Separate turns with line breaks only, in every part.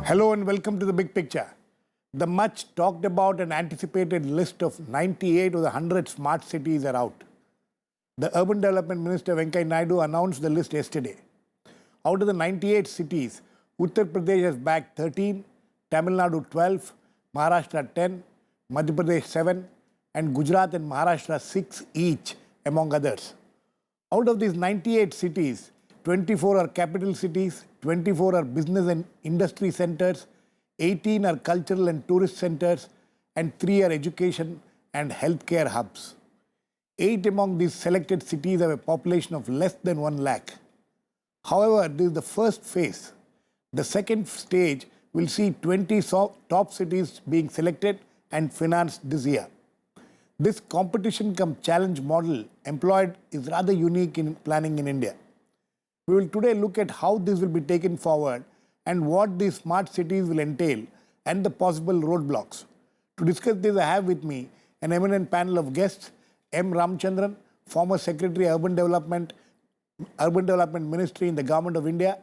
Hello and welcome to the big picture. The much talked about and anticipated list of 98 of the 100 smart cities are out. The Urban Development Minister Venkaiah Naidu announced the list yesterday. Out of the 98 cities, Uttar Pradesh has bagged 13, Tamil Nadu 12, Maharashtra 10, Madhya Pradesh 7, and Gujarat and Maharashtra 6 each, among others. Out of these 98 cities, 24 are capital cities, 24 are business and industry centers, 18 are cultural and tourist centers, and 3 are education and healthcare hubs. 8 among these selected cities have a population of less than 1 lakh. However, this is the first phase. The second stage will see 20 top cities being selected and financed this year. This competition cum challenge model employed is rather unique in planning in India. We will today look at how this will be taken forward and what these smart cities will entail and the possible roadblocks. To discuss this, I have with me an eminent panel of guests: M.Ramachandran, former Secretary Urban Development Ministry in the Government of India;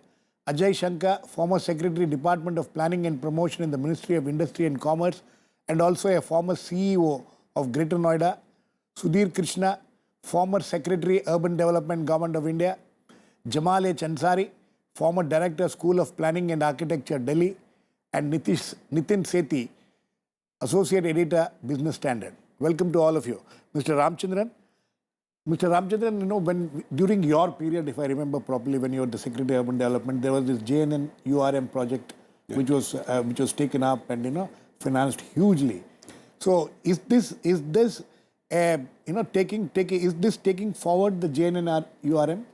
Ajay, Shankar, former Secretary Department of Planning and Promotion in the Ministry of Industry and Commerce and also a former CEO of Greater Noida; Sudhir, Krishna, former Secretary Urban Development Government of India; Jamal Ansari, former Director School of Planning and Architecture, Delhi; and Nitin, Sethi, Associate Editor, Business Standard. Welcome to all of you. Mr. Ramachandran, during your period, if I remember properly, when you were the Secretary of Urban Development, there was this JNN URM project, which was taken up and financed hugely. So is this taking forward the JNN URM?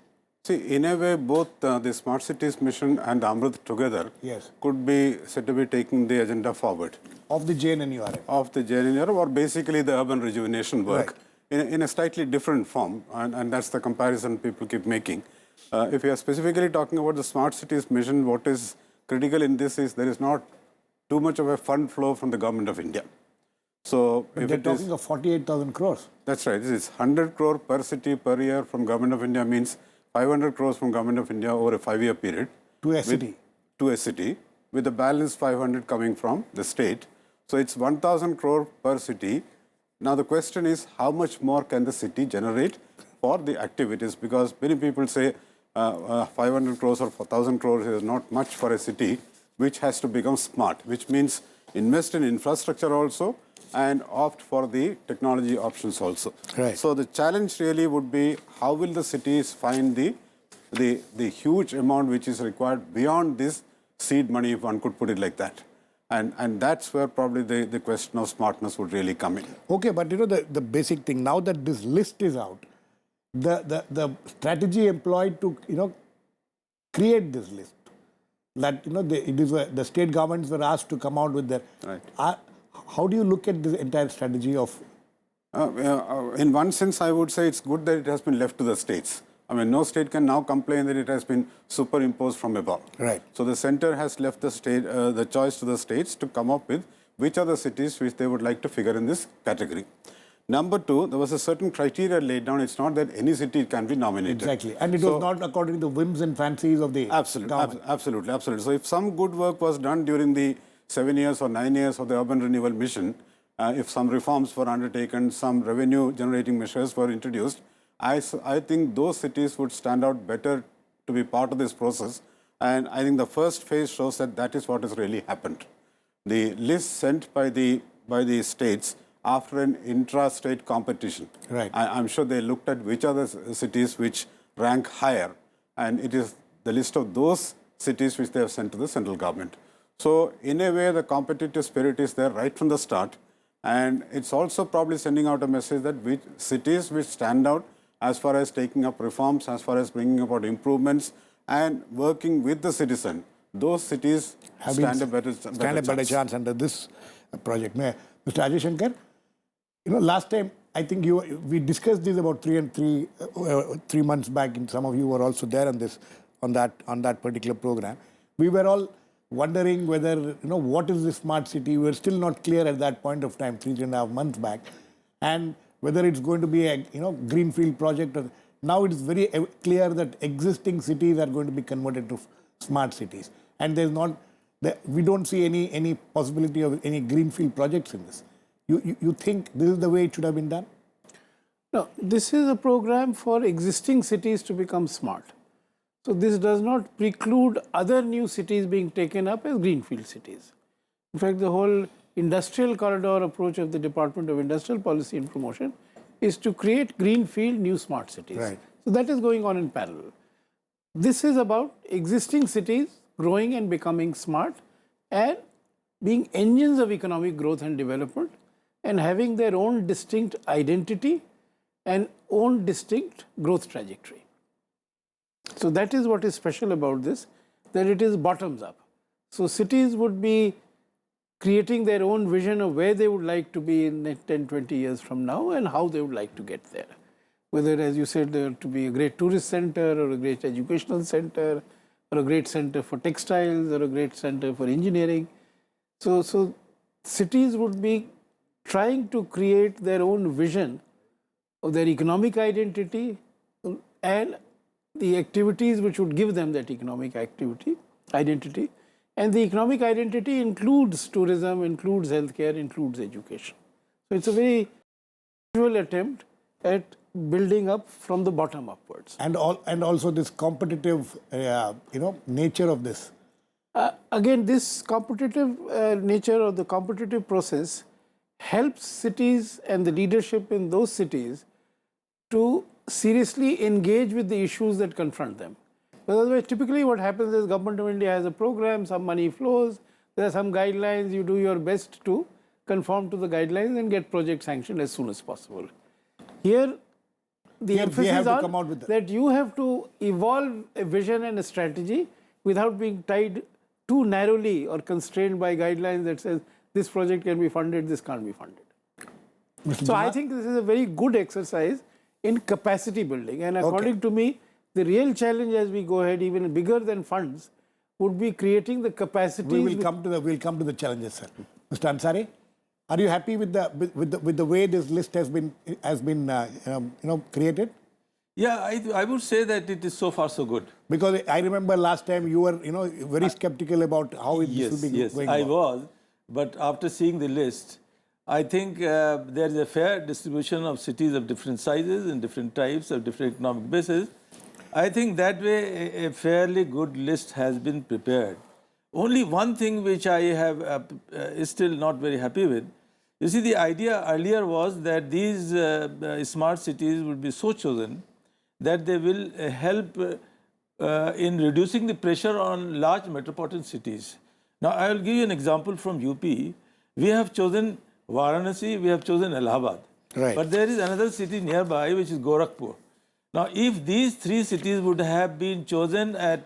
See, in a way, both the Smart Cities Mission and Amrit together could be said to be taking the agenda forward.
Of the JNN URM?
Of the JNN URM, or basically the urban rejuvenation work in a slightly different form. And that's the comparison people keep making. If you are specifically talking about the Smart Cities Mission, what is critical in this is there is not too much of a fund flow from the Government of India. So
but they're talking of 48,000 crores.
That's right. This is 100 crore per city per year from Government of India means 500 crores from Government of India over a 5-year period.
To a city.
To a city, with the balance 500 coming from the state. So it's 1,000 crore per city. Now the question is, how much more can the city generate for the activities? Because many people say 500 crores or 1,000 crores is not much for a city, which has to become smart, which means invest in infrastructure also and opt for the technology options also.
Right.
So the challenge really would be, how will the cities find the huge amount which is required beyond this seed money, if one could put it like that. And that's where probably the question of smartness would really come in.
Okay, but the basic thing, now that this list is out, the strategy employed to create this list, that the state governments were asked to come out with their...
Right.
How do you look at this entire strategy of...
in one sense, I would say it's good that it has been left to the states. I mean, no state can now complain that it has been superimposed from above.
Right.
So the center has left the state, the choice to the states to come up with which are the cities which they would like to figure in this category. Number two, there was a certain criteria laid down. It's not that any city can be nominated.
Exactly. And it was not according to the whims and fancies of the government.
Absolutely. So if some good work was done during the 7 years or 9 years of the urban renewal mission, if some reforms were undertaken, some revenue generating measures were introduced, I think those cities would stand out better to be part of this process. And I think the first phase shows that that is what has really happened. The list sent by the states after an intra-state competition.
Right.
I'm sure they looked at which are the cities which rank higher, and it is the list of those cities which they have sent to the central government. So in a way, the competitive spirit is there right from the start, and it's also probably sending out a message that which cities which stand out as far as taking up reforms, as far as bringing about improvements and working with the citizen, those cities stand a better
chance under this project. Mr. Ajay Shankar, last time I think we discussed this about 3 months back, and some of you were also there on that particular program. We were all wondering whether, what is the smart city? We were still not clear at that point of time, 3.5 months back. And whether it's going to be a, greenfield project. Or, now it's very clear that existing cities are going to be converted to smart cities. And there's not We don't see any possibility of any greenfield projects in this. You think this is the way it should have been done?
No, this is a program for existing cities to become smart. So this does not preclude other new cities being taken up as greenfield cities. In fact, the whole industrial corridor approach of the Department of Industrial Policy and Promotion is to create greenfield new smart cities.
Right.
So that is going on in parallel. This is about existing cities growing and becoming smart and being engines of economic growth and development and having their own distinct identity and own distinct growth trajectory. So that is what is special about this, that it is bottoms up. So cities would be creating their own vision of where they would like to be in 10, 20 years from now and how they would like to get there. Whether, as you said, there to be a great tourist center or a great educational center or a great center for textiles or a great center for engineering. So cities would be trying to create their own vision of their economic identity and the activities which would give them that economic identity. And the economic identity includes tourism, includes healthcare, includes education. So it's a very usual attempt at building up from the bottom upwards.
And also this competitive, nature of this.
Again, this competitive nature or the competitive process helps cities and the leadership in those cities to seriously engage with the issues that confront them. Otherwise, typically what happens is Government of India has a program, some money flows, there are some guidelines, you do your best to conform to the guidelines and get project sanctioned as soon as possible. Here, the emphasis is on that you have to evolve a vision and a strategy without being tied too narrowly or constrained by guidelines that says this project can be funded, this can't be funded. So I think this is a very good exercise in capacity building, and according to me, the real challenge as we go ahead, even bigger than funds, would be creating the capacity.
We'll come to the challenges, sir. Mr. Ansari, are you happy with the way this list has been created?
Yeah, I would say that it is so far so good.
Because I remember last time you were very skeptical about how this will be going.
Yes, I was, but after seeing the list, I think there is a fair distribution of cities of different sizes and different types of different economic bases. I think that way a fairly good list has been prepared. Only one thing which I have is still not very happy with. You see, the idea earlier was that these smart cities would be so chosen that they will help in reducing the pressure on large metropolitan cities. Now, I will give you an example from UP. We have chosen Varanasi, we have chosen Allahabad.
Right.
But there is another city nearby which is Gorakhpur. Now, if these three cities would have been chosen as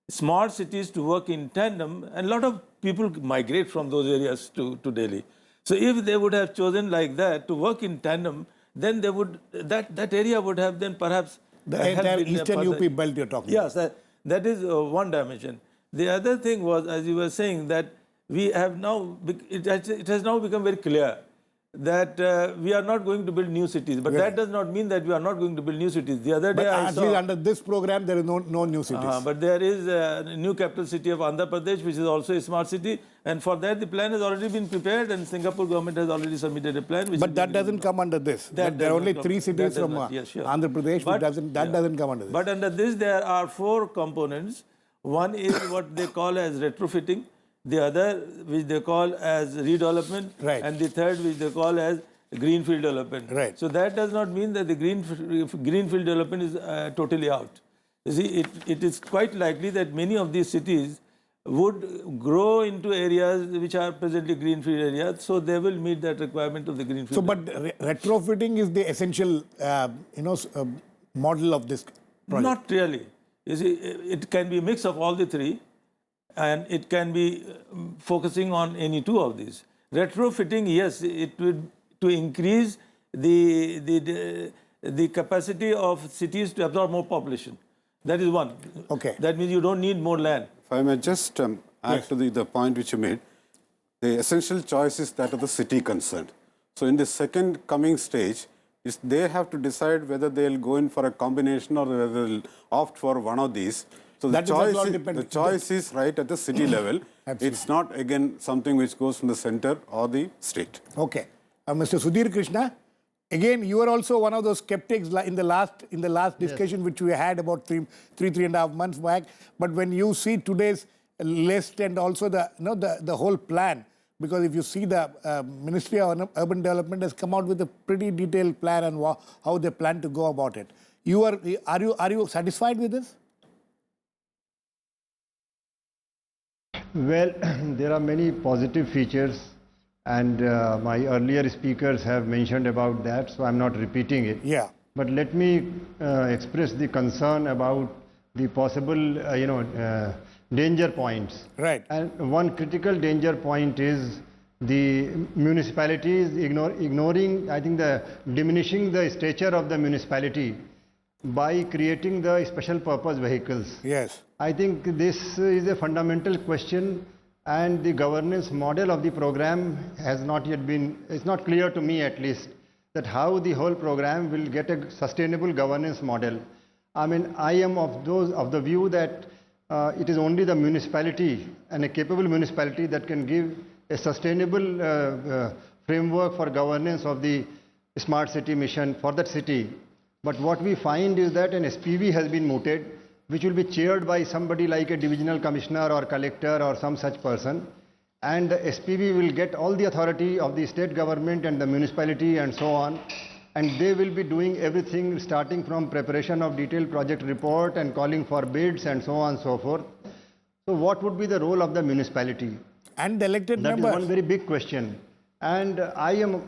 smart cities to work in tandem, and a lot of people migrate from those areas to Delhi. So if they would have chosen like that to work in tandem, then they would that area would have then perhaps
the entire eastern UP belt you're talking about.
Yes, that is one dimension. The other thing was, as you were saying, that we have now, it has now become very clear that we are not going to build new cities. But that does not mean that we are not going to build new cities. The other day I saw...
At least under this program, there is no new cities.
But there is a new capital city of Andhra Pradesh, which is also a smart city. And for that, the plan has already been prepared and Singapore government has already submitted a plan.
But that doesn't come under this. There are only three cities from Andhra Pradesh, but that doesn't come under this.
But under this, there are four components. One is what they call as retrofitting. The other, which they call as redevelopment, and the third, which they call as greenfield development.
Right.
So that does not mean that the greenfield development is totally out. You see, it is quite likely that many of these cities would grow into areas which are presently greenfield areas, so they will meet that requirement of the greenfield.
So, but retrofitting is the essential, model of this project.
Not really. You see, it can be a mix of all the three. And it can be focusing on any two of these. Retrofitting, yes, it would to increase the capacity of cities to absorb more population. That is one.
Okay.
That means you don't need more land.
If I may just add to the point which you made, the essential choice is that of the city concerned. So in the second coming stage, is they have to decide whether they'll go in for a combination or whether they'll opt for one of these. So
That's all
the
dependent.
choice is right at the city level. It's not, again, something which goes from the center or the state.
Okay. Mr. Sudhir Krishna, again, you are also one of those skeptics in the last discussion which we had about three and a half months back. But when you see today's list and also the whole plan, because if you see the Ministry of Urban Development has come out with a pretty detailed plan on how they plan to go about it. Are you satisfied with this?
Well, there are many positive features, and my earlier speakers have mentioned about that, so I'm not repeating it.
Yeah.
But let me express the concern about the possible, danger points.
Right.
And one critical danger point is the municipalities ignoring, I think, diminishing the stature of the municipality by creating the special purpose vehicles.
Yes.
I think this is a fundamental question, and the governance model of the program has not yet been, it's not clear to me at least, that how the whole program will get a sustainable governance model. I mean, I am of the view that it is only the municipality and a capable municipality that can give a sustainable framework for governance of the smart city mission for that city. But what we find is that an SPV has been mooted, which will be chaired by somebody like a divisional commissioner or collector or some such person. And the SPV will get all the authority of the state government and the municipality and so on. And they will be doing everything starting from preparation of detailed project report and calling for bids and so on and so forth. So what would be the role of the municipality?
And the elected
That
members.
is one very big question. And I am,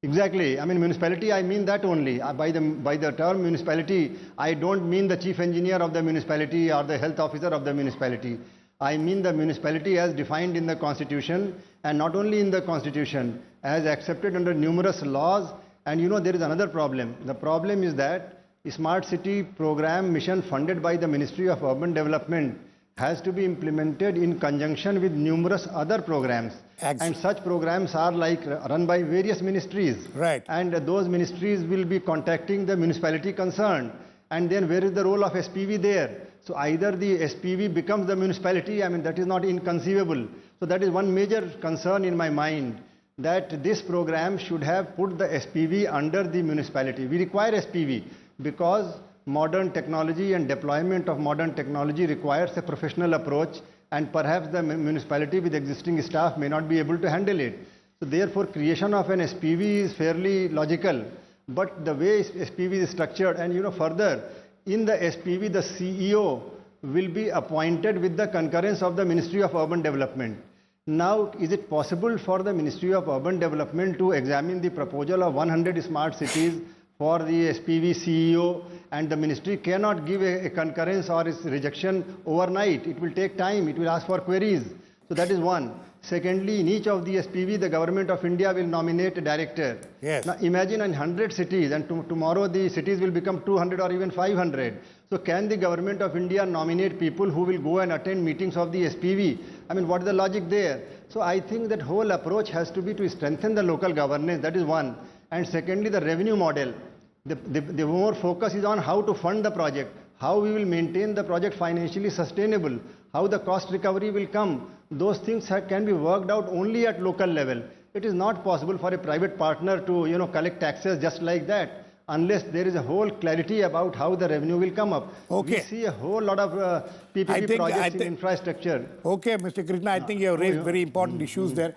exactly, I mean municipality, I mean that only. By the term municipality, I don't mean the chief engineer of the municipality or the health officer of the municipality. I mean the municipality as defined in the constitution, and not only in the constitution, as accepted under numerous laws. And there is another problem. The problem is that the Smart City program mission funded by the Ministry of Urban Development has to be implemented in conjunction with numerous other programs. And such programs are run by various ministries.
Right.
And those ministries will be contacting the municipality concerned. And then where is the role of SPV there? So either the SPV becomes the municipality, I mean that is not inconceivable. So that is one major concern in my mind, that this program should have put the SPV under the municipality. We require SPV because modern technology and deployment of modern technology requires a professional approach, and perhaps the municipality with existing staff may not be able to handle it. So therefore creation of an SPV is fairly logical, but the way SPV is structured, and further, in the SPV the CEO will be appointed with the concurrence of the Ministry of Urban Development. Now, is it possible for the Ministry of Urban Development to examine the proposal of 100 smart cities for the SPV CEO, and the ministry cannot give a concurrence or its rejection overnight? It will take time, it will ask for queries. So that is one. Secondly, in each of the SPV, the Government of India will nominate a director.
Yes.
Now imagine 100 cities, and tomorrow the cities will become 200 or even 500. So can the Government of India nominate people who will go and attend meetings of the SPV? I mean, what is the logic there? So I think that whole approach has to be to strengthen the local governance. That is one. And secondly, the revenue model. The more focus is on how to fund the project, how we will maintain the project financially sustainable, how the cost recovery will come. Those things can be worked out only at local level. It is not possible for a private partner to collect taxes just like that, unless there is a whole clarity about how the revenue will come up.
Okay.
We see a whole lot of PPP projects in infrastructure.
Okay, Mr. Krishna, I think you have raised very important issues there.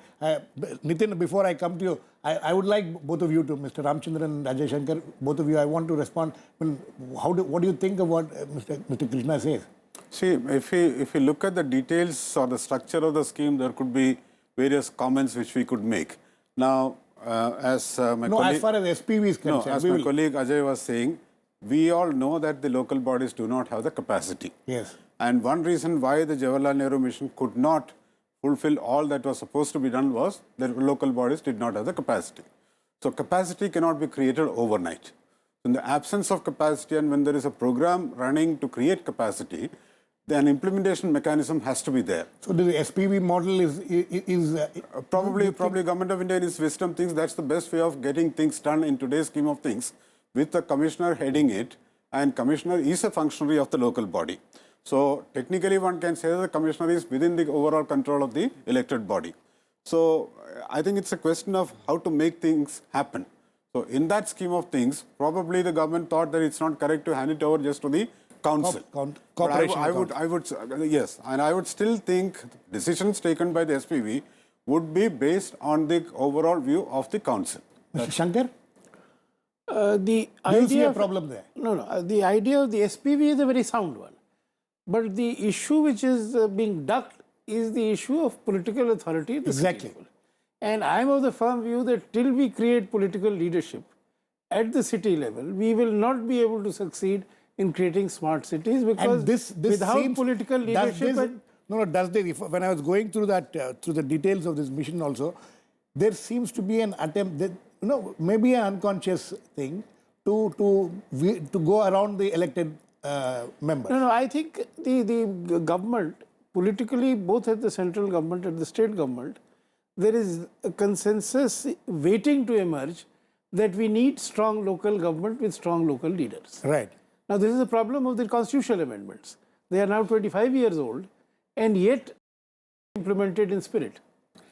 Nitin, before I come to you, I would like both of you to, Mr. Ramachandran and Ajay Shankar, both of you, I want to respond. What do you think of what Mr. Krishna says?
See, if we look at the details or the structure of the scheme, there could be various comments which we could make. Now, as my colleague...
as far as SPV is concerned.
No, as my colleague Ajay was saying, we all know that the local bodies do not have the capacity.
Yes.
And one reason why the Jawaharlal Nehru mission could not fulfill all that was supposed to be done was that local bodies did not have the capacity. So capacity cannot be created overnight. In the absence of capacity, and when there is a program running to create capacity, then implementation mechanism has to be there.
So the SPV model is
Probably Government of India in its wisdom thinks that's the best way of getting things done in today's scheme of things, with the commissioner heading it, and commissioner is a functionary of the local body. So technically one can say that the commissioner is within the overall control of the elected body. So I think it's a question of how to make things happen. So in that scheme of things, probably the government thought that it's not correct to hand it over just to the council.
Corporation.
I would, yes, and I would still think decisions taken by the SPV would be based on the overall view of the council.
Mr. Shankar,
The
do you
idea
see a
of-
problem there?
No. The idea of the SPV is a very sound one. But the issue which is being ducked is the issue of political authority at the city
Exactly.
level. And I'm of the firm view that till we create political leadership at the city level, we will not be able to succeed in creating smart cities, because
And this
without
seems,
political
does
leadership...
this, does this, when I was going through that, through the details of this mission also, there seems to be an attempt that, maybe an unconscious thing to go around the elected members.
No, I think the government, politically, both at the central government and the state government, there is a consensus waiting to emerge that we need strong local government with strong local leaders.
Right.
Now, this is the problem of the constitutional amendments. They are now 25 years old and yet implemented in spirit.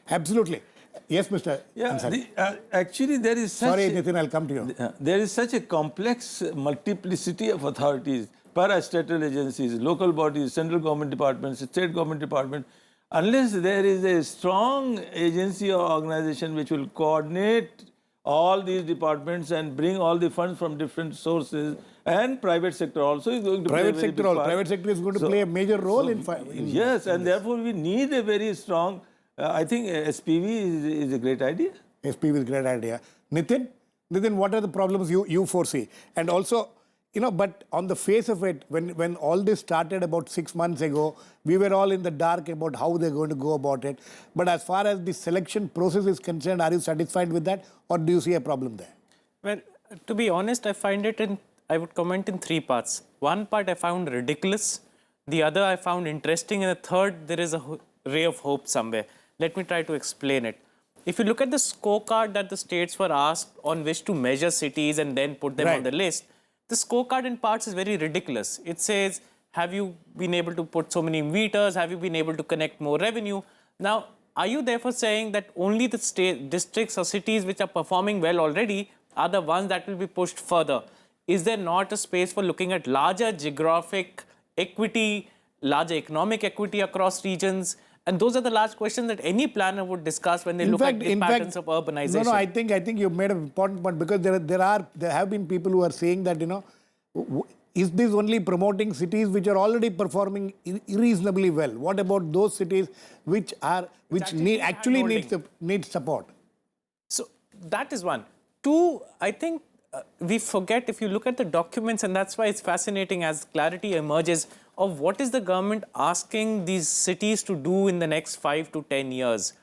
Absolutely. Yes, Mr. Ansari.
Actually, there is such...
Sorry, Nitin, I'll come to you.
There is such a complex multiplicity of authorities, parastatal agencies, local bodies, central government departments, state government department. Unless there is a strong agency or organization which will coordinate all these departments and bring all the funds from different sources, and private sector also is going to play a very big part.
Private sector is going to play a major role in
yes, and therefore we need a very strong, I think SPV is a great idea.
SPV is a great idea. Nitin, what are the problems you foresee? And also, but on the face of it, when all this started about 6 months ago, we were all in the dark about how they're going to go about it. But as far as the selection process is concerned, are you satisfied with that, or do you see a problem there?
Well, to be honest, I would comment in 3 parts. One part I found ridiculous, the other I found interesting, and the third, there is a ray of hope somewhere. Let me try to explain it. If you look at the scorecard that the states were asked on which to measure cities and then put them on the list, the scorecard in parts is very ridiculous. It says, have you been able to put so many meters? Have you been able to connect more revenue? Now, are you therefore saying that only the state districts or cities which are performing well already are the ones that will be pushed further? Is there not a space for looking at larger geographic equity, larger economic equity across regions? And those are the large questions that any planner would discuss when they look at the patterns of urbanization.
No, I think you've made an important point, because there have been people who are saying that, is this only promoting cities which are already performing reasonably well? What about those cities which need support?
So that is one. Two, I think we forget, if you look at the documents, and that's why it's fascinating as clarity emerges of what is the government asking these cities to do in the next 5 to 10 years.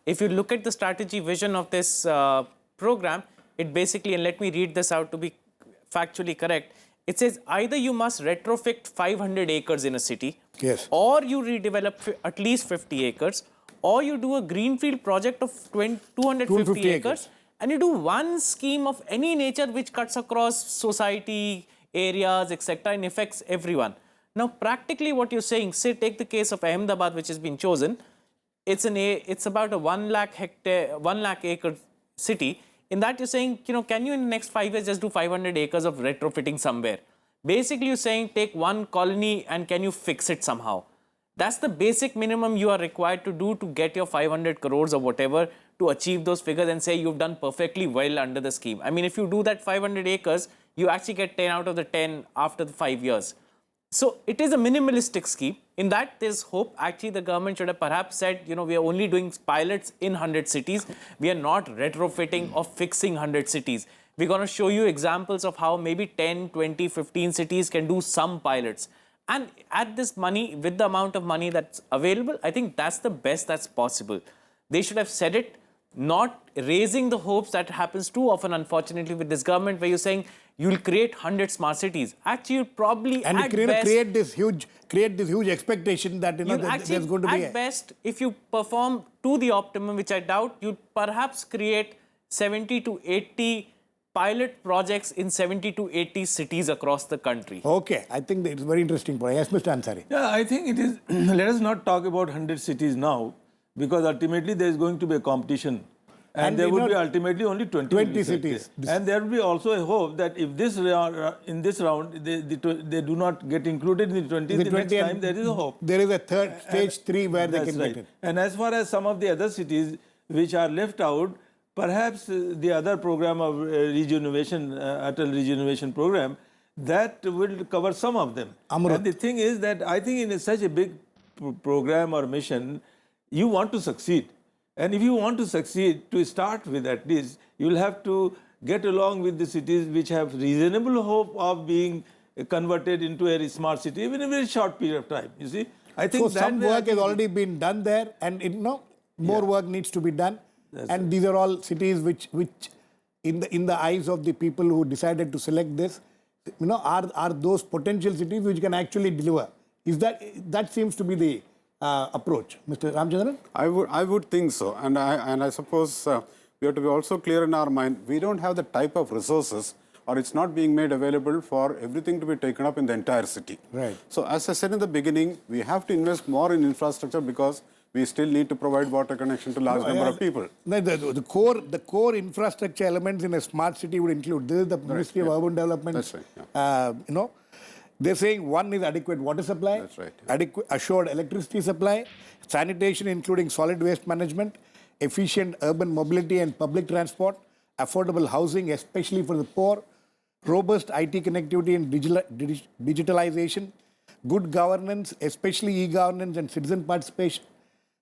If you look at the strategy vision of this program, it basically, and let me read this out to be factually correct, it says either you must retrofit 500 acres in a city,
yes,
or you redevelop at least 50 acres, or you do a greenfield project of 250 acres, and you do one scheme of any nature which cuts across society, areas, etc., and affects everyone. Now, practically what you're saying, say, take the case of Ahmedabad, which has been chosen. It's about a 1 lakh acre city. In that, you're saying, can you in the next 5 years just do 500 acres of retrofitting somewhere? Basically, you're saying take one colony and can you fix it somehow? That's the basic minimum you are required to do to get your 500 crores or whatever to achieve those figures and say you've done perfectly well under the scheme. I mean, if you do that 500 acres, you actually get 10 out of the 10 after the 5 years. So it is a minimalistic scheme. In that, there's hope. Actually, the government should have perhaps said, we are only doing pilots in 100 cities. We are not retrofitting or fixing 100 cities. We're going to show you examples of how maybe 10, 20, 15 cities can do some pilots. And at this money, with the amount of money that's available, I think that's the best that's possible. They should have said it. not raising the hopes that happens too often, unfortunately, with this government, where you're saying you'll create 100 smart cities. Actually, you'll probably
And
at
you
best,
create this huge expectation that
you'll
there's going to be
at best, if you perform to the optimum, which I doubt, you'd perhaps create 70 to 80 pilot projects in 70 to 80 cities across the country.
Okay, I think it's a very interesting point. Yes, Mr. Ansari.
Yeah, I think it is. Let us not talk about 100 cities now, because ultimately there is going to be a competition. And there would be ultimately only 20
cities.
And there will be also a hope that if this in this round they do not get included in the 20, the next time there is a hope.
There is a third stage 3 where they can
right.
get it.
And as far as some of the other cities which are left out, perhaps the other program of regeneration, Atal regeneration program, that will cover some of them.
Amrut.
And the thing is that I think in such a big program or mission, you want to succeed. And if you want to succeed, to start with at least, you will have to get along with the cities which have reasonable hope of being converted into a smart city, even in a very short period of time. You see, I think
So some work has already been done there, and more work needs to be done. And these are all cities which in the eyes of the people who decided to select this, are those potential cities which can actually deliver. Is that seems to be the approach, Mr. Ramachandran?
I would think so, and I suppose we have to be also clear in our mind. We don't have the type of resources, or it's not being made available for everything to be taken up in the entire city.
Right.
So as I said in the beginning, we have to invest more in infrastructure because we still need to provide water connection to large number of people.
No, the core infrastructure elements in a smart city would include. This is the Ministry of Urban Development.
That's right.
They're saying one is adequate water supply,
That's right.
adequate assured electricity supply, sanitation including solid waste management, efficient urban mobility and public transport, affordable housing especially for the poor, robust IT connectivity and digitalization, good governance, especially e-governance and citizen participation,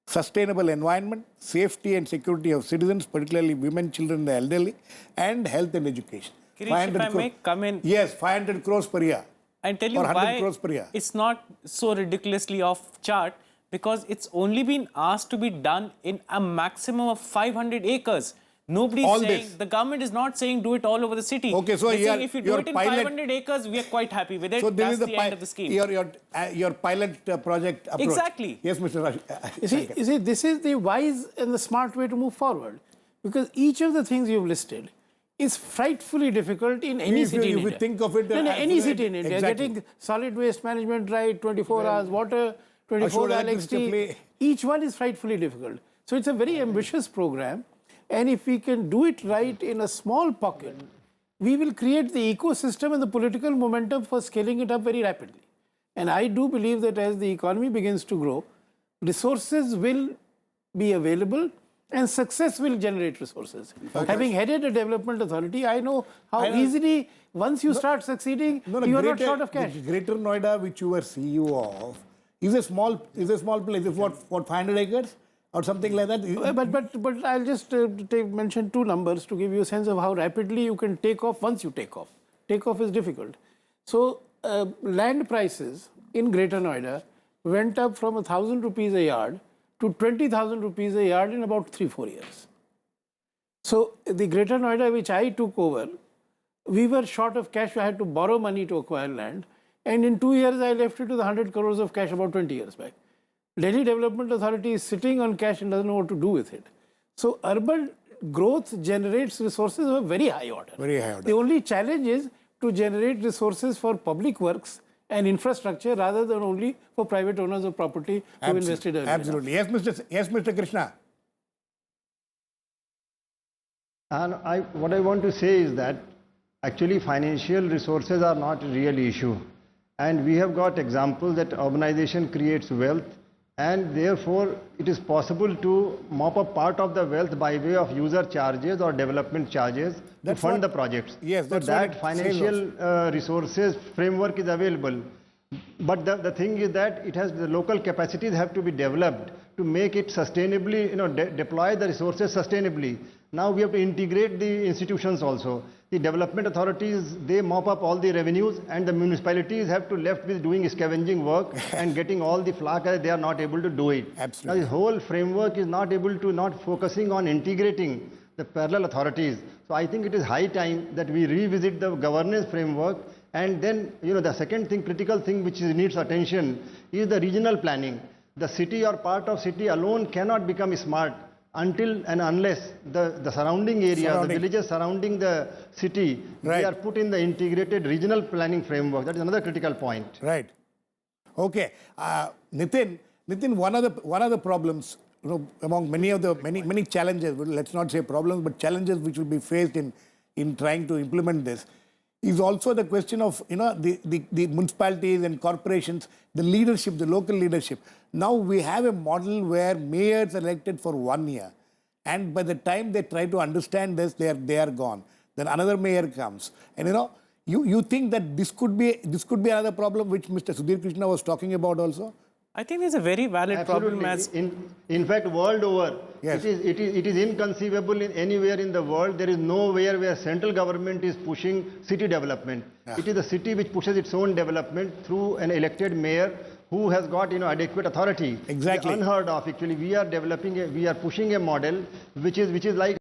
sustainable environment, safety and security of citizens, particularly women, children, and the elderly, and health and education.
Girish, if I may come in.
Yes, 500 crores per year.
And tell you
Or 100
why
crores per year.
it's not so ridiculously off chart, because it's only been asked to be done in a maximum of 500 acres. Nobody's
All
saying,
this.
the government is not saying do it all over the city.
Okay, so
They're
your-
saying if you do
your
it in
pilot-
500 acres, we are quite happy with it.
So this
That's
is
the end of the scheme.
your pilot project approach.
Exactly.
Yes, Mr. Raj.
You see, this is the wise and the smart way to move forward. Because each of the things you've listed is frightfully difficult in any city in
if you
India.
think of it,
No, any city in India.
exactly.
Getting solid waste management right, 24 hours water, 24
assured
hours
electricity
electricity.
supply.
Each one is frightfully difficult. So it's a very ambitious program. And if we can do it right in a small pocket, we will create the ecosystem and the political momentum for scaling it up very rapidly. And I do believe that as the economy begins to grow, resources will be available and success will generate resources. Having headed a development authority, I know how easily, once you start succeeding, you are not short of cash.
The Greater Noida, which you were CEO of, is a small place. It's what 500 acres or something like that.
But I'll just mention two numbers to give you a sense of how rapidly you can take off once you take off. Take off is difficult. So land prices in Greater Noida went up from 1,000 rupees a yard to 20,000 rupees a yard in about 3-4 years. So the Greater Noida, which I took over, we were short of cash. I had to borrow money to acquire land. And in 2 years, I left it with 100 crores of cash about 20 years back. Delhi Development Authority is sitting on cash and doesn't know what to do with it. So urban growth generates resources of a very high order.
Very high order.
The only challenge is to generate resources for public works and infrastructure rather than only for private owners of property who invested earlier.
Absolutely. Yes, Mr. Krishna.
And what I want to say is that actually financial resources are not a real issue. And we have got examples that urbanization creates wealth, and therefore it is possible to mop up part of the wealth by way of user charges or development charges to fund the projects.
Yes,
so
that's what
that
it
financial resources framework is available. But the thing is that the local capacities have to be developed to make it sustainably, deploy the resources sustainably. Now we have to integrate the institutions also. The development authorities, they mop up all the revenues, and the municipalities have to left with doing scavenging work and getting all the flack as they are not able to do it.
Absolutely.
Now this whole framework is not able to, not focusing on integrating the parallel authorities. So I think it is high time that we revisit the governance framework. And then, the second thing, critical thing which needs attention is the regional planning. The city or part of city alone cannot become smart until and unless the surrounding area, the villages surrounding the city, they are put in the integrated regional planning framework. That is another critical point.
Right. Okay. Nitin, one of the problems, among many challenges, let's not say problems, but challenges which will be faced in trying to implement this, is also the question of the municipalities and corporations, the leadership, the local leadership. Now we have a model where mayors are elected for 1 year, and by the time they try to understand this, they are gone. Then another mayor comes, and you think that this could be another problem which Mr. Sudhir Krishna was talking about also.
I think there's a very valid problem as
in fact, world over,
yes,
it is inconceivable in anywhere in the world. There is nowhere where central government is pushing city development. It is the city which pushes its own development through an elected mayor who has got adequate authority.
Exactly.
It's unheard of. Actually, we are pushing a model which is like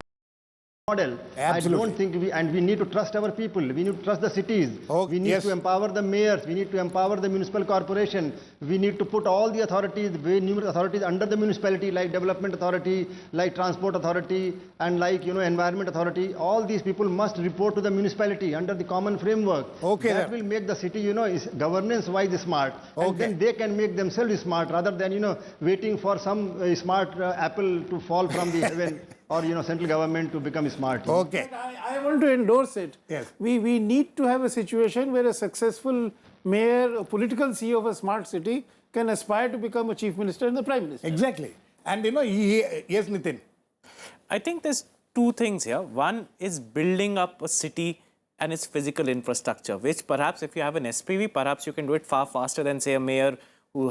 model.
Absolutely.
I don't think we need to trust our people. We need to trust the cities. We need to empower the mayors. We need to empower the municipal corporation. We need to put all the authorities, very numerous authorities under the municipality, like development authority, like transport authority, and like environment authority. All these people must report to the municipality under the common framework.
Okay.
That will make the city, is governance-wise smart, and then they can make themselves smart rather than waiting for some smart apple to fall from the heaven. Or central government to become smart.
Okay.
I want to endorse it.
Yes.
We need to have a situation where a successful mayor, a political CEO of a smart city can aspire to become a chief minister and the prime minister.
Exactly. And yes, Nitin.
I think there's two things here. One is building up a city and its physical infrastructure, which perhaps if you have an SPV, perhaps you can do it far faster than, say, a mayor who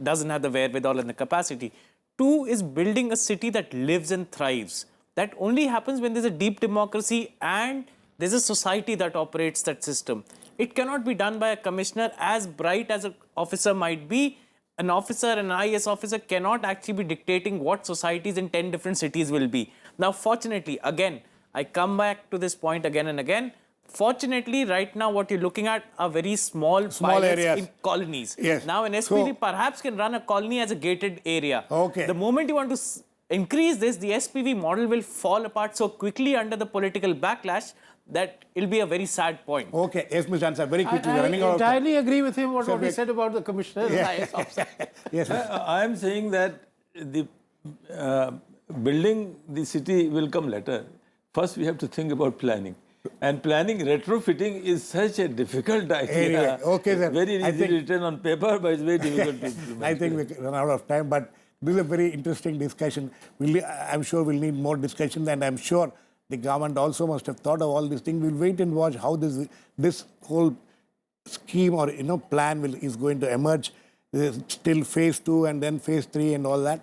doesn't have the wherewithal and the capacity. Two is building a city that lives and thrives. That only happens when there's a deep democracy and there's a society that operates that system. It cannot be done by a commissioner, as bright as an officer might be. An officer, an IAS officer, cannot actually be dictating what societies in 10 different cities will be. Now, fortunately, again, I come back to this point again and again. Fortunately, right now, what you're looking at are very small pilots
areas
in colonies.
Yes.
Now, an SPV perhaps can run a colony as a gated area.
Okay.
The moment you want to increase this, the SPV model will fall apart so quickly under the political backlash that it'll be a very sad point.
Okay. Yes, Mr. Ansari, very quickly.
I
we're running out of time.
entirely agree with him what he said about the commissioner and IAS officer.
Yes,
I am saying that the building the city will come later. First, we have to think about planning. And planning retrofitting is such a difficult idea.
Anyway, okay, sir.
It's very easy written on paper, but it's very difficult to implement.
I think we run out of time, but this is a very interesting discussion. I'm sure we'll need more discussion, and I'm sure the government also must have thought of all these things. We'll wait and watch how this whole scheme or plan is going to emerge. There's still phase 2 and then phase 3 and all that.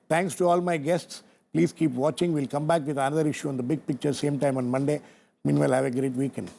Thanks to all my guests. Please keep watching. We'll come back with another issue on the big picture same time on Monday. Meanwhile, have a great weekend.